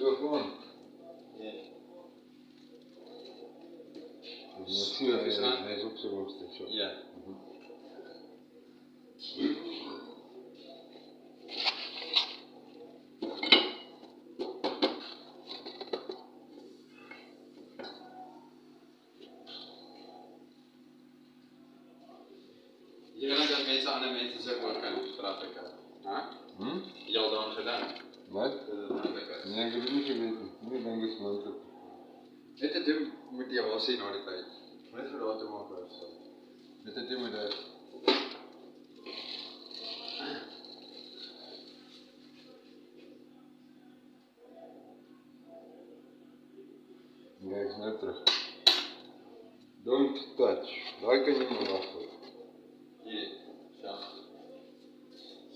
So gewoon. Ja. Hij is op zijn rooster. Zo. Ja. Je wil dat mensen andere mensen zich ook kan straffen. Je al dan gedaan? Wat? Nee, ik heb het niet geweten. Nu ben ik gesloten. Dit het doen moet jy wel sien na die tyd. Net vir daar te maak of so. Dit het doen moet jy Ja, ik snap terug. Don't touch. Daar kan je maar wachten. hier, ja.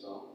So.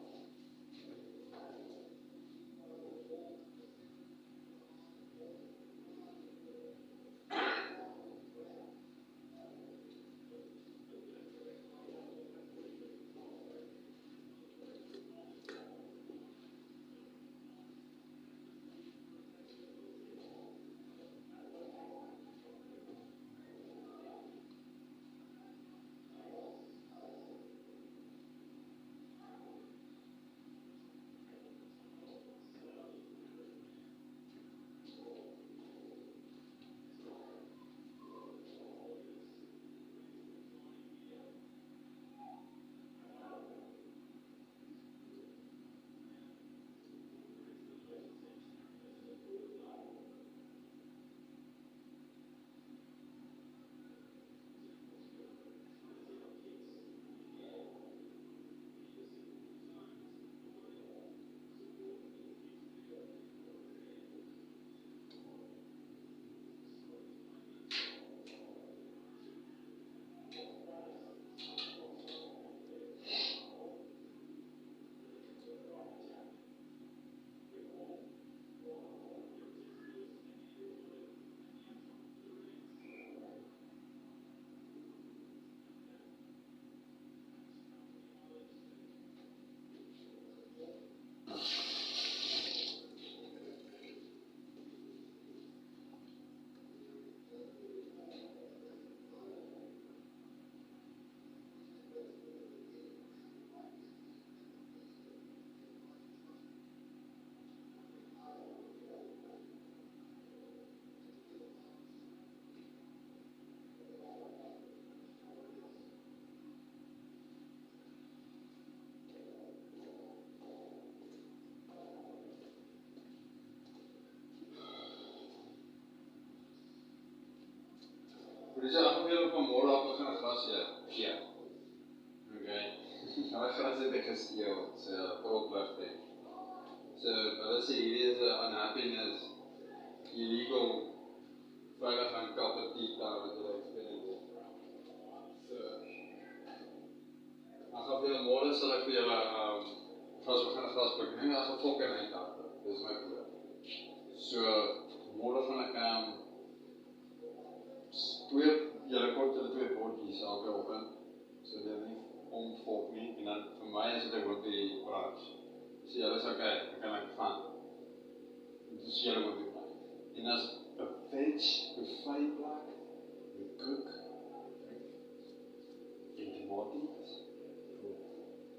Dus ja, ongeveer op een morgen af begin gras ja. Okay. Nou gras het ek gesteel, so opligte. So hulle sê hierdie is 'n unhappiness illegal veilig aan kapitita wat hulle experience. So as op die môre sal ek vir julle as we gaan gras pluk, nie as 'n volk in einddag. Dis my plan. So môre gaan ek julle kort julle twee bordjies elke oggend, so dit nie omvolk nie, en dan vir my is dit ek wil die branch. So julle is okay, ek kan gaan. Dus julle moet doen. En as 'n veg, 'n vryplek, 'n koek, en tomaties.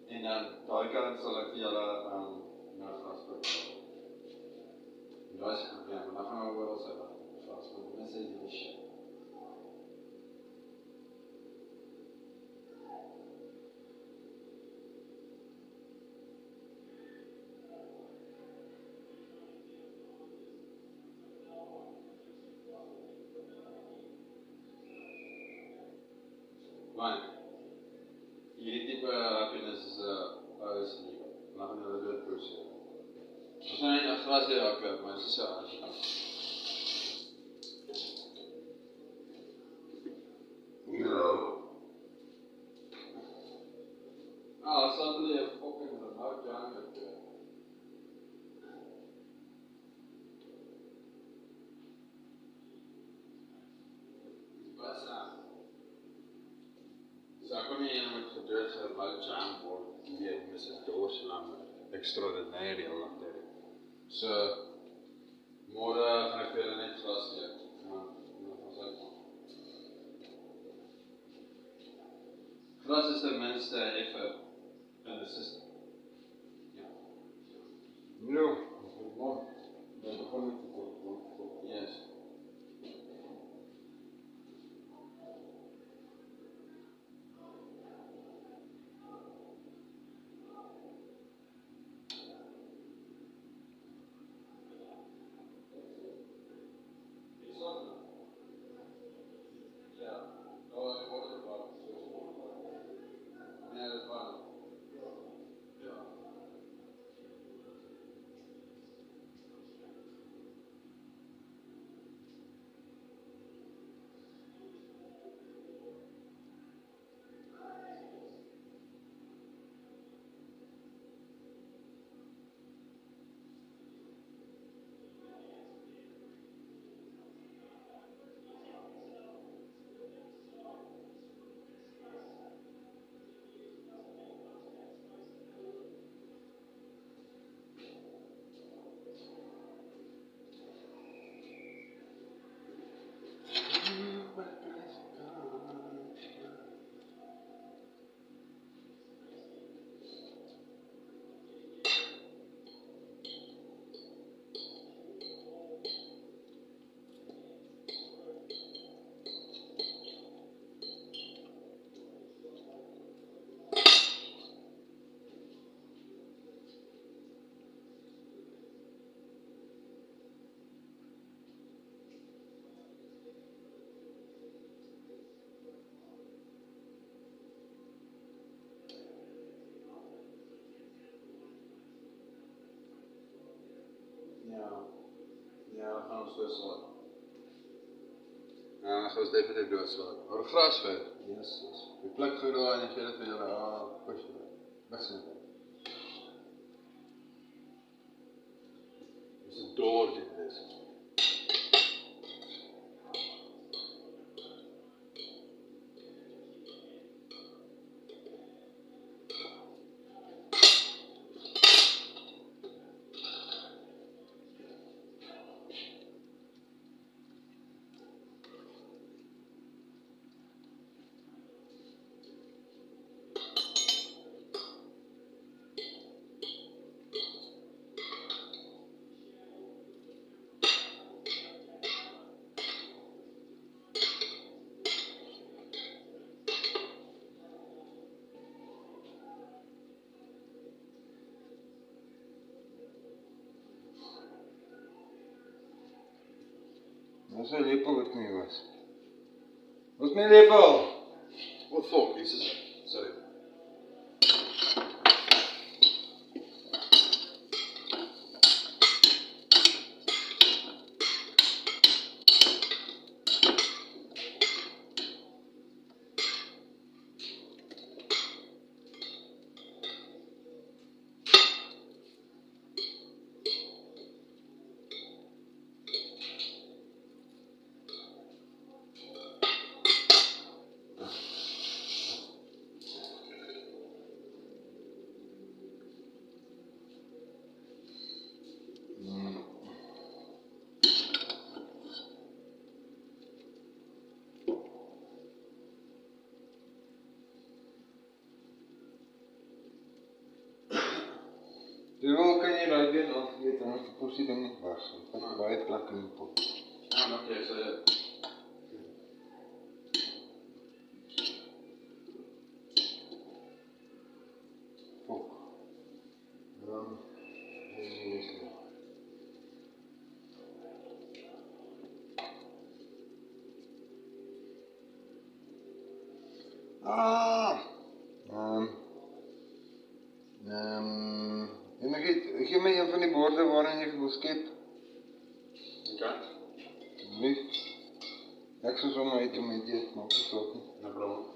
En dan daai kant sal ek vir julle nou gras pluk. Daai is goed, ja, maar dan gaan we oral sy gras pluk. Mense is die shit. Maar hierdie tipe happiness is nie. Dan gaan hulle dit probeer. Ons gaan nie gras hier raak, maar dit is so as dan. Suddenly a fucking remote jungle. So ek kon nie een met gedood remote jam word weer, mis het doorslaan extraordinary al achter. So Morgen gaan ik weer net gras hier. Ja, dat was ook. Gras is tenminste even in de system. Ja. Nou, mooi. Dat begon ik te koken. Yes. Ja, dan gaan we ons doorslaan. Ja, dan gaan we definitief doorslaan. Maar grasveld. Yes. Je pluk gewoon en je geeft het weer push je. Wegsnijden. Dat is een door dit is. Dat is een lepel wat niet was. Wat is mijn lepel? What fuck, this is it. Sorry. Terwijl kan je daar weer afgeten, dan is de portie dan niet was. Dan kan je bij het plakken in de pot. Ja, oké, zo ja. Fuck. Dan is het. Geef mij een van die borden waarin je geskipt. Oké. Alsjeblieft. Ik zou zomaar eten met dit, maar gesloten. No problem.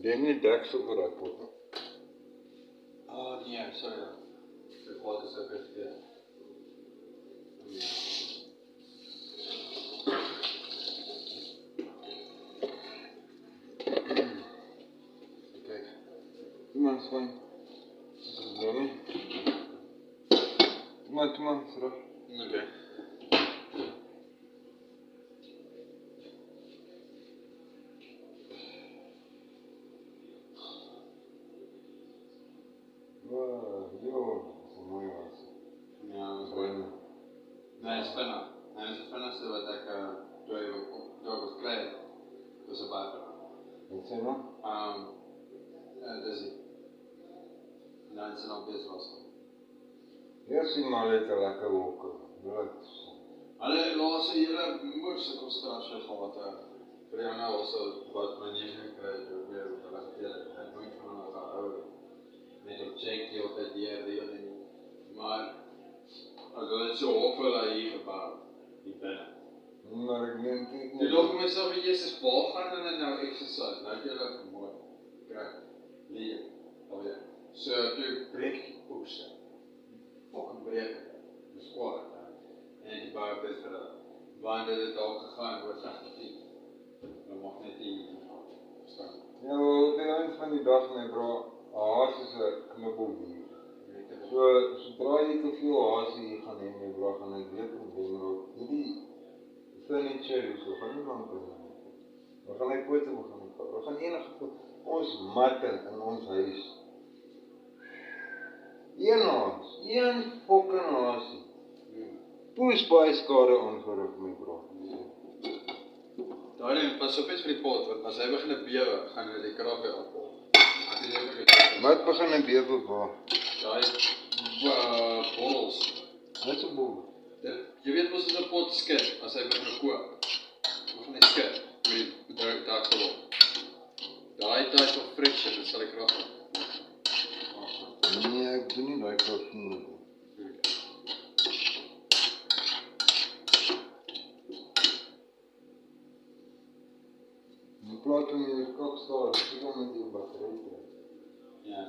Denk nie deksel vir daai pot nie. Oh nee, sorry. Dit wat is ook verkeerd. Kyk. Iemand fyn. Dis nie. Iemand terug. Okay. Dis 'n mooi was. Ja, dat is mooi. Nee, spinner. Nee, dis 'n vinnigste wat ek toe ek was klein. Dis 'n baie vinnig. Wat sê nou? Dis die. Nou is nog besig was. Ja, sien maar net 'n lekker wolke. Hulle laat se hele moeilike konsentrasie gehad vir jou nou also wat my neef gekry het weer op hulle geleer. Hy nooit van hulle gehou met 'n check die op die reël en maar as hulle so hoop hulle hier gebou die binne. Maar ek dink Jy dink vir myself jy is waar gaan hulle nou exercise. Nou het jy hulle vermooi. Kry. Leer. Alweer. So toe breek die poste. Fucking breek. Dis kwaad. En die bouw is vir hulle. Want dit het al gegaan oor 80. Dan mag net die staan. Ja, wel, op die eind van die dag, my bro, 'n haas is 'n knippeldier. Sodra jy te veel haas hier gaan hê, my bro, gaan ek weer probleem raak. Hierdie furniture so gaan nie lang bring nie. We gaan my pote begin vat. We gaan enige ons matte in ons huis. Een fucking haasie. Poes baie skade aangerig, my bro. Daarin pas op iets vir die pot, want as hy begin bewe, gaan hy die krag weer afval. Wat begin 'n bewe waar? Daai bottels. Wat 'n boel? Jy weet mos as 'n pot skit as hy begin kook. Begin hy skit met die druk vol. Daai type of friction sal die krag af. Nee, ek doen nie daai krag nie. In plaas van jy kop staar, jy gaan met die battery kry. Ja.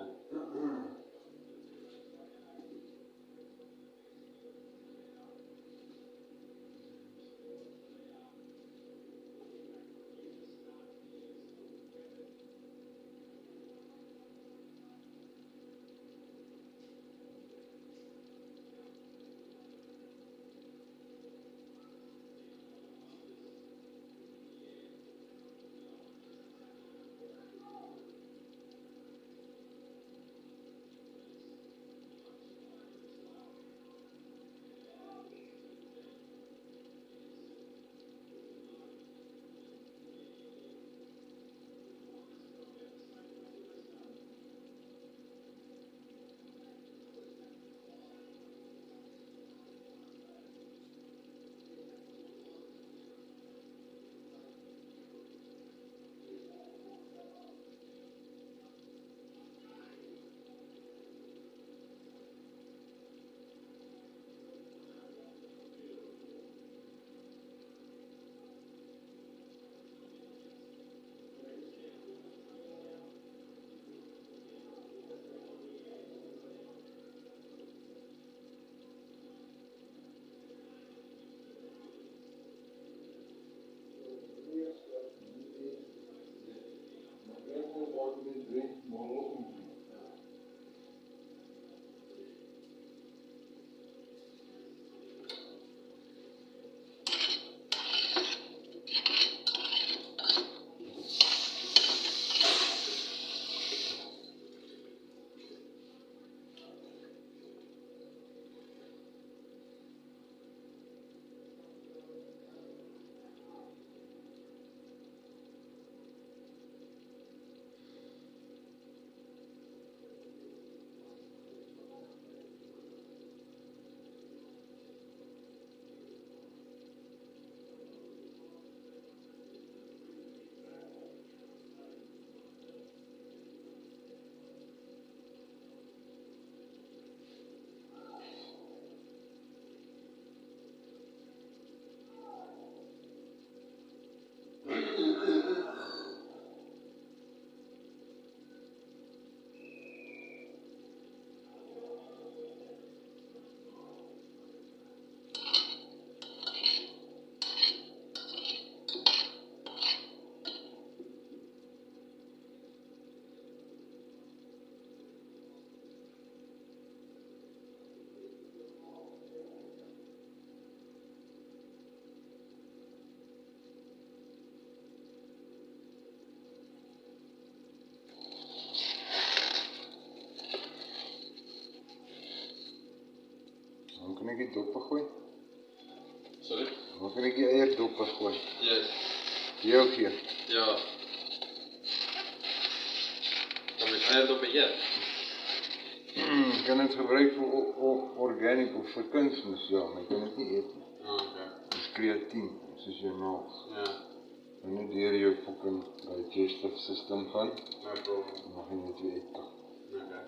Dan kan ek die doppe gooi. Sorry? Dan kan ek die eierdoppe gooi. Yes. Die ook hier. Ja. Dan is hij op beheer. Ek kan dit gebruik vir organic of vir kunsmis, ja, maar ek kan dit nie eet nie. Okay. Dit is kreatien, soos jou naels. Ja. En net deur jou fucking digestive system gaan, No problem. dan mag jy net weer eet. Okay.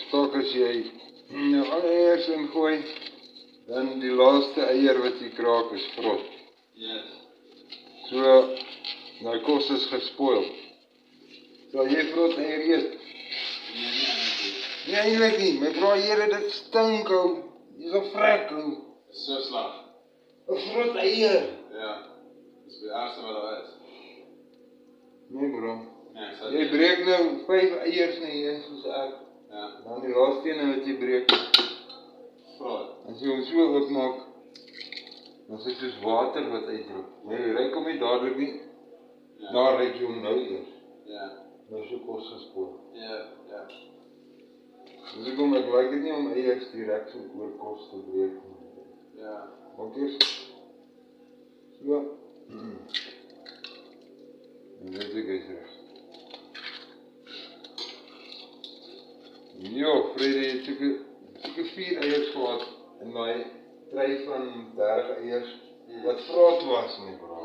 Stok as jy nou alle eiers ingooi, dan die laaste eier wat jy kraak is vrot. Yes. So, daai kos is gespoil. Sal jy vrot eier eet? Nee, eintlik nie. My bro, Here, dit stink ou. Dis 'n vrek ou. So sleg. 'n Vrot eier. Ja. Dis die ergste wat daar is. Nee bro. Nee, ek sal Jy breek nou 5 eiers in een soos ek. Ja. Dan die laaste een wat jy breek, Vrot. as jy hom so oopmaak, dan is dit soos water wat uitdrup. Maar jy ruik hom nie dadelik nie. Ja. Daar ruik jy hom nou eers. Ja. Nou so kos gespoil. Ja. Ja. Dus ek like dit nie om eiers direk so oor kos te breek nie. Ja. Want eers so. En dit is reg. Jo, Freddy het seker 4 eiers gehad in daai tray van 30 eiers wat vrot was nie, bro.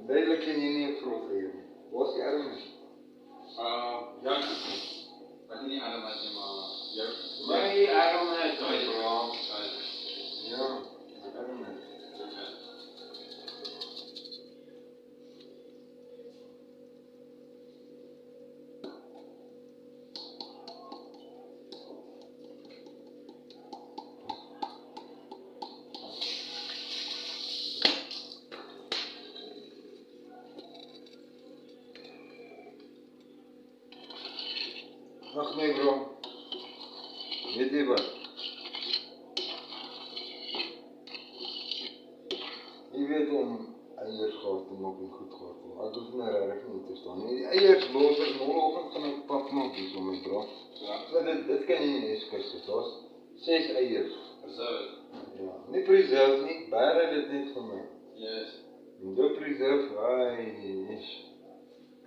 Duidelik ken jy nie 'n vrot eier nie. Waar is die armes? Ja. Wat nie allemaal nie, maar ja. My armes, Sorry. bro. Sorry. Ja, armes. Ag nee bro. Weet jy wat? Jy weet om eiers gehad te maak en goed gehad te maak. Ek hoef nie regtig nie te staan nie. Die eiers los ek môreoggend gaan ek pap maak hier om my bro. Ja. So dit kan jy nie eens kus. Daar's 6 eiers. Preserve. Ja, nie preserve nie, bære dit net vir my. Yes. En jou preserve,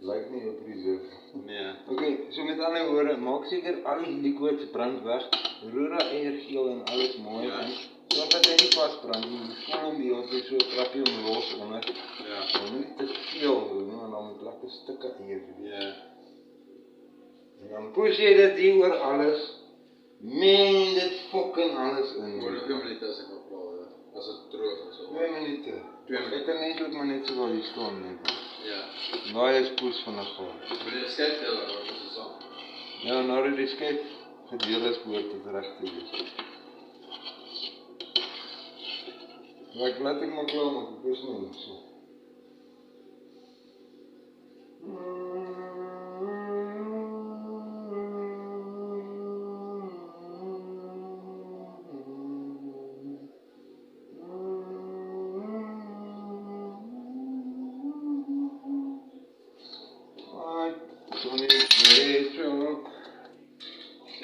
lyk nie jou preserve. Nee. Okay, so met ander woorde, maak seker al die liquids brand weg, roer daai eier geel en alles mooi Ja. in, sodat hy nie vasbrand nie, skoon hom die hele tyd so krapie hom los onder, Ja. en nie te veel doen, en dan moet lekker stukke eier doen. Ja. En dan push jy dit hier oor alles, meng dit fucking alles in. Hoeveel minute as ek op plaas, as dit droog is? 2 minute. 2 minute. Ek kan nie ook maar net so wel hier staan nie. Ja. Nou is poes van 'n gaal. Maar die skepteller, wat is dit so? Ja, nou dat die skep gedeel is, behoort dit reg te wees. Maar ek laat ek maar klaar maak, ek is nie so.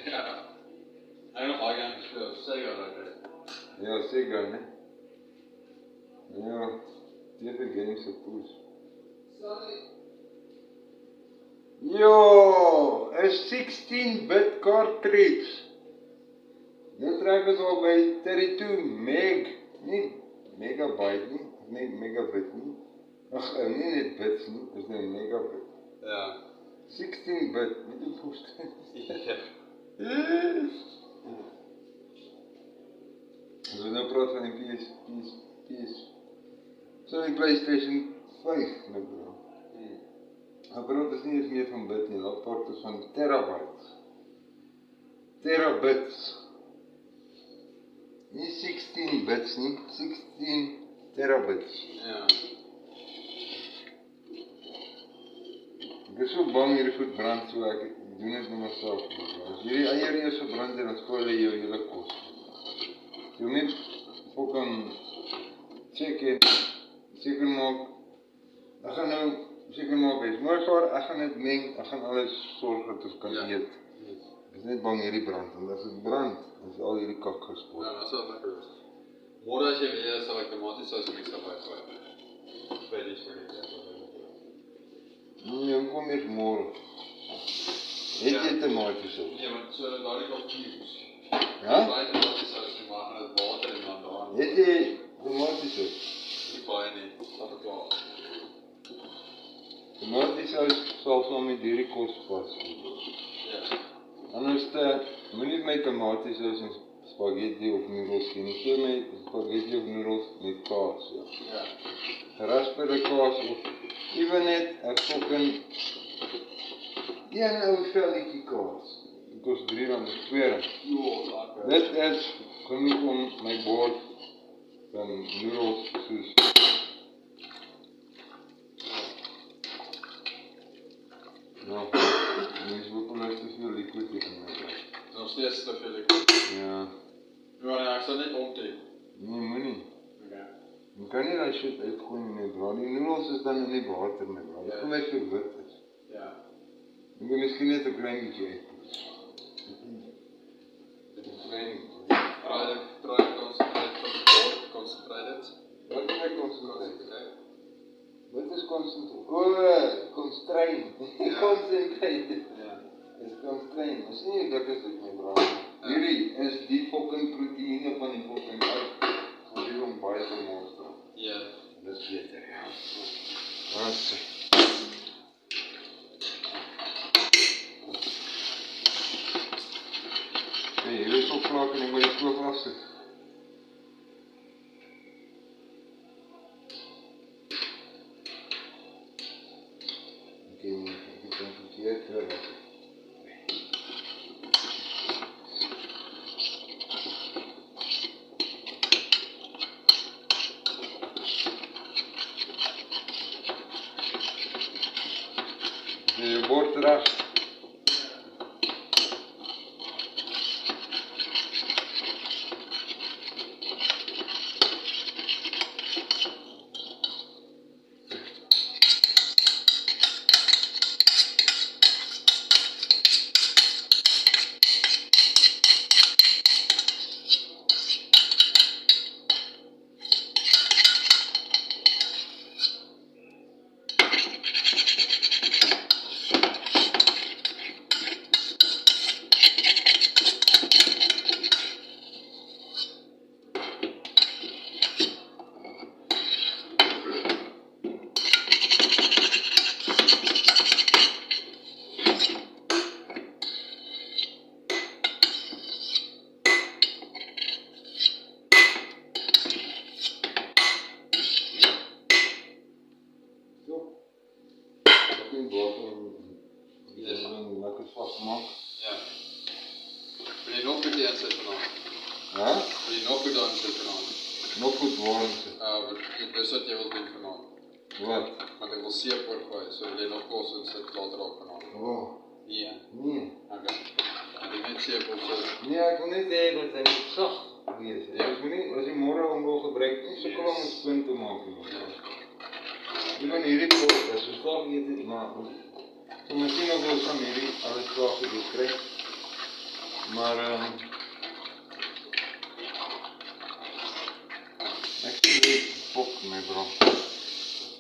Ja. Ek nog baie gaan gespeel, seker dat ek. Ja, seker, né? Ja, die games se poes. Sorry. Yo, 'n 16-bit cartridge. Dit trek ons al by 32 meg, nie megabyte nie, nie megabit nie. Ag, nie net bits nie, dis nou megabit. Ja. 16-bit, weet jy hoe Ja. As we nou praat van die PS. So die PlayStation 5, my bro. Ek praat is nie eens meer van bit nie, ek praat is van terabytes. Terabits. Nie 16 bits nie, 16 terabits. Ja. Ek is so bang hierdie goed brand, so ek doen dit net myself. As hierdie eier eers verbrand en dan spoil jy jou hele kos. Jy moet net fucking seker maak, ek gaan nou seker maak, ek gaan dit meng, ek gaan alles sorg dat ons kan eet. Ek is net bang hierdie brand, want as dit brand, dan is al hierdie kak gespoor. Ja, dat is wel lekker. Môre as jy weer sal ek tomatiesaus en iets daarby gooi. Vir die spaghetti. Nee, kom eers môre. Het jy tomatiesaus? Nee, want so daardie kop cubes. Ja? Baie tomatiesaus en maar met water en dan daar. Het jy tomatiesaus? Nie baie nie, dat ek klaar. Tomatiesaus sal saam met hierdie kos pas. Ja. Anders moenie my tomatiesaus en spaghetti of noedels gee nie. Gee my spaghetti of noedels met kaas. Ja. Gerasperde kaas of even net 'n fucking een ou velletjie kaas. Dit kos R3.2. Dit is genoeg om my bord van noedels soos ja, mens moet net te veel liquid in my kry. Nog steeds te veel liquid. Ja. Ja, ek sal net omtrek. Nee, moenie. Okay. Jy kan nie daai shit uitgooi nie, bro. Die noedels is dan in die water, my bro. Dit kom net so wit is. Ja. Jy moet miskien net 'n klein bietjie uit. Dit is klein. Try concentrated. Wat is my concentrated? Wat is concentrated? Constraint. Concentrated. Ja. Is constraint. Is nie dik as dit my bro. Hierdie is die fucking proteïene van die fucking uit. Vir die om baie te monster. Ja. Dit is beter, ja. Wat sê? Hey, hier is ook klaar en ek moet die stoof afsit. Ek het hom verkeerd hoor. Je bord eraf. Lekker vastmaak. Ja. Wil jy nog goed die insit vanavond? Ja? Wil jy nog goed daar insit vanavond? Nog goed warm sit. Dis wat jy wil doen vanavond. Wat? Want ek wil seep oorgooi, so wil jy nog kos insit later op vanavond. Oh. Nee. Nee. Okay. Ek net seep op so. Nee, ek wil net hê dat hy moet sag wees. Ja. As jy môre hom wil gebruik, nie sukkel om 'n spin te maak nie. Jy kan hierdie pot, as jy klaar eet dit, maar so miskien ook wel van hierdie alles klaar gedoen kry. Maar ek sê dit fok my bro.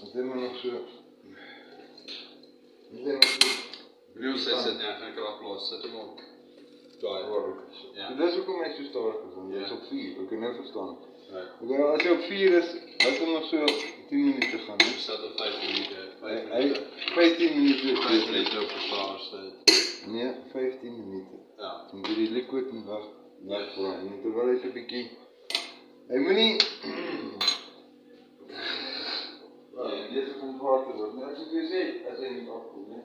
Ek het nog so. Brio sê sit nie, ek kan aflos, sit hom op. Daai hoor. Ja. Dit is hoekom ek so stadig is, want dit is op 4. Ek kan nou verstaan. Ja. As jy op 4 is, laat hom nog so 10 minute gaan. Ek sit op 5 minute. 15 minute. 5 minute op die paarstyd. Nee, 15 minute. Ja. En die liquid en weg voor. En terwyl hy so 'n bietjie hy moenie ja, dis niet hard te worden. Als je het weer als je niet afkomt, hè.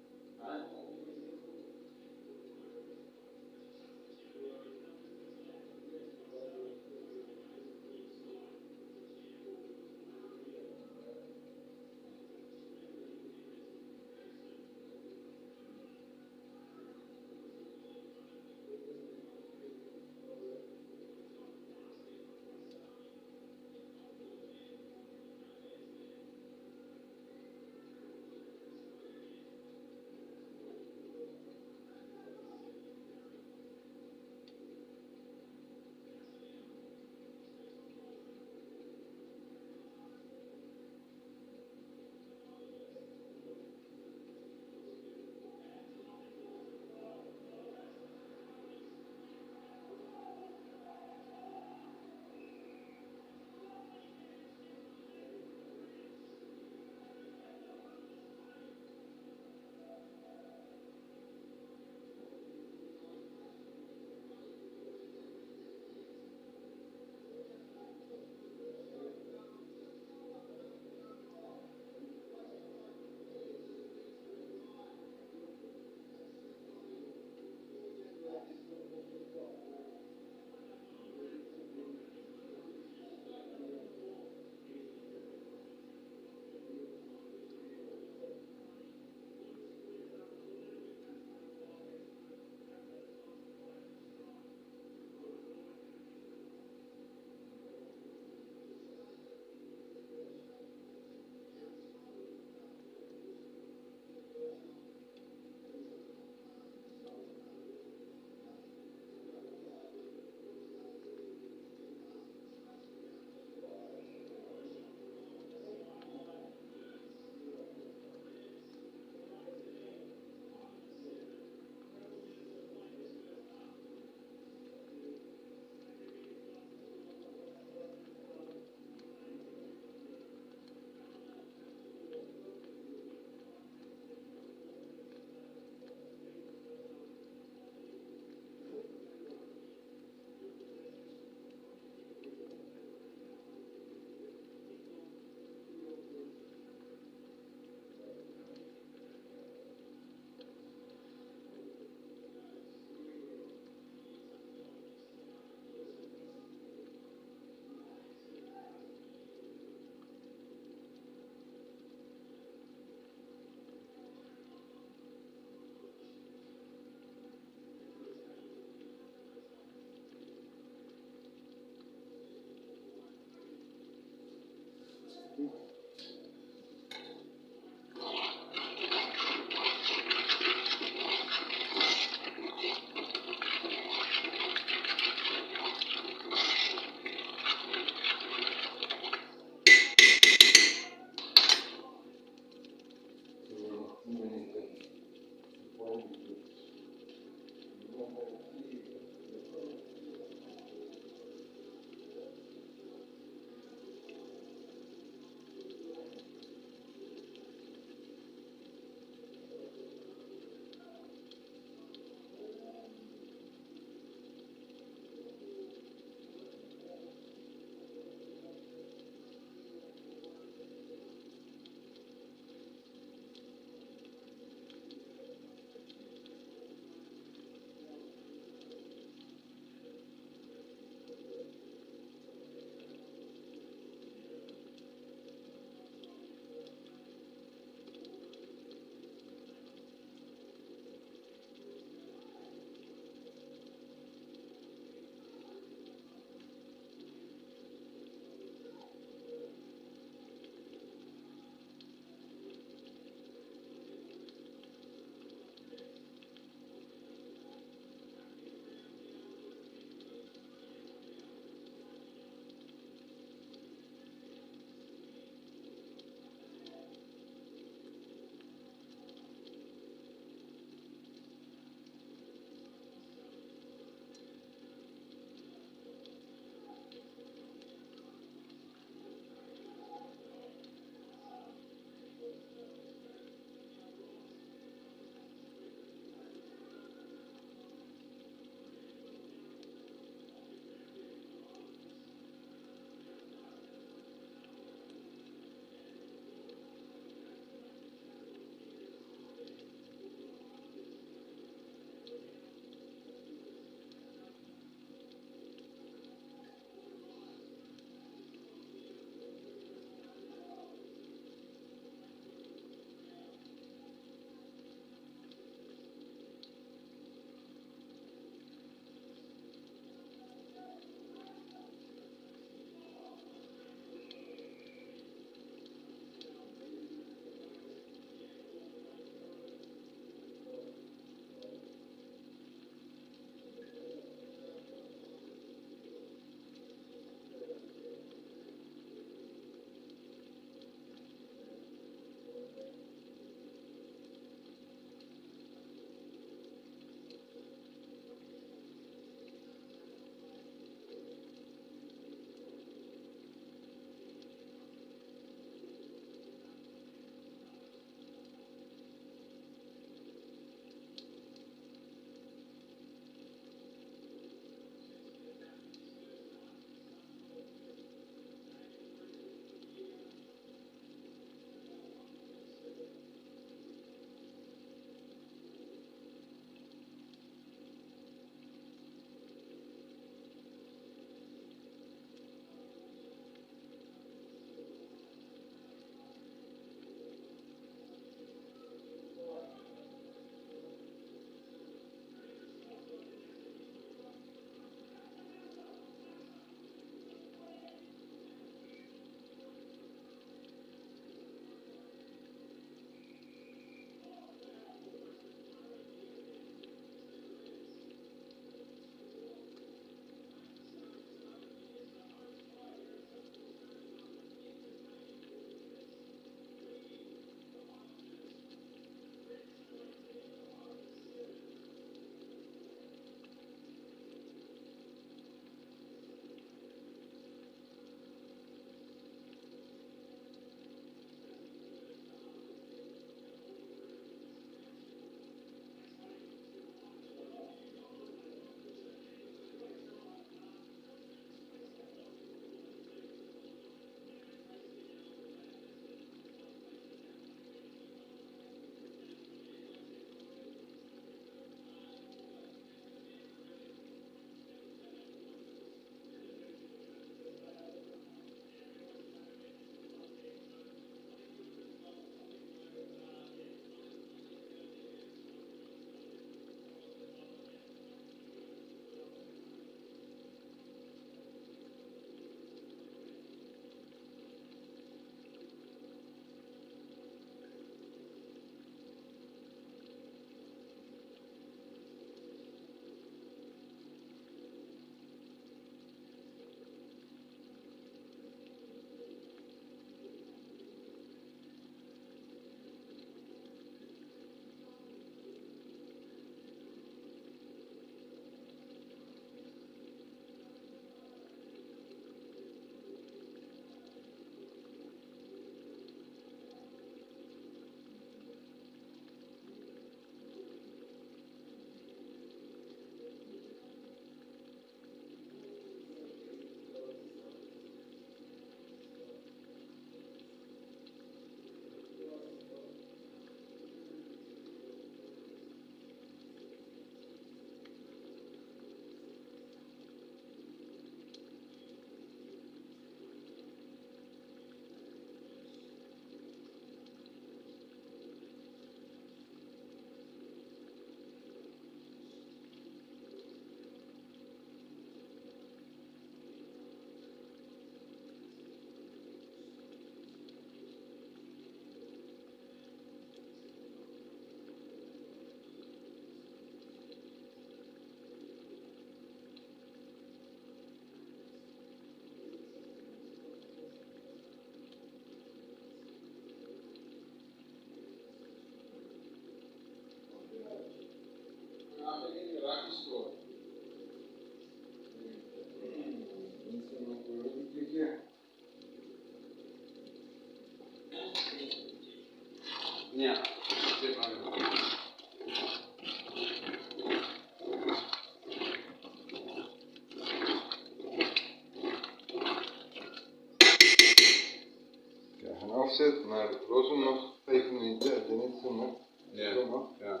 gaan afzetten, maar los hem nog 5 minuten, en dan is het nog. Ja. Kom maar. Ja.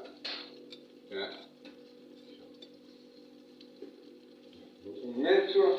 Ja. Los hem net zo.